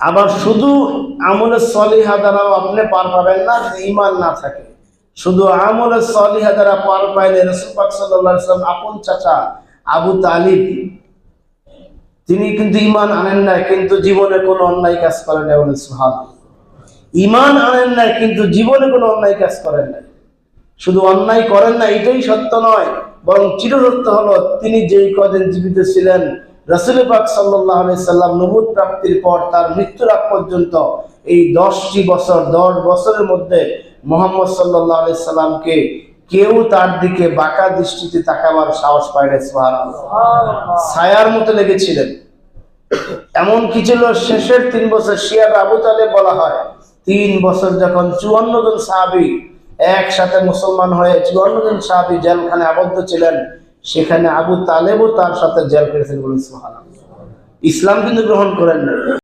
আবার শুধু আমলে সলিহা দ্বারাও আপনি পার পাবেন না যদি ঈমান না থাকে। শুধু আমলে সলিহা দ্বারা পার পাইলে রাসূল পাক সাল্লাল্লাহু আলাইহি ওয়াসাল্লাম আপন চাচা আবু তালিব তিনি কিন্তু ঈমান আনেন না, কিন্তু জীবনে কোনো অন্যায় কাজ করেন না। বলেন সুবহানাল্লাহ। ঈমান আনেন না কিন্তু জীবনে কোনো অন্যায় কাজ করেন না। শুধু অন্যায় করেন না এটাই সত্য নয়, বরং চিরসত্য হলো তিনি যেই কদিন জীবিত ছিলেন রাসূল পাক সাল্লাল্লাহু আলাইহি সাল্লাম নবুয়ত প্রাপ্তির পর তার মৃত্যুর আগ পর্যন্ত এই 10টি বছর 10 বছরের মধ্যে মুহাম্মদ সাল্লাল্লাহু আলাইহি সাল্লামকে কেউ তার দিকে বাঁকা দৃষ্টিতে তাকাবার সাহস পায় না। সুবহানাল্লাহ। ছায়ার মতো লেগেছিলেন। এমন কি ছিল শেষের 3 বছর শিয়ার আবু তালেব বলা হয় 3 বছর যখন 54 জন সাহাবী একসাথে মুসলমান হয়ে 54 জন সাহাবী জেলখানে আবদ্ধ ছিলেন, সেখানে আবু তালেবও তার সাথে জেল কেটেছেন। বলেন সুবহানাল্লাহ। ইসলাম কিন্তু গ্রহণ করেন না।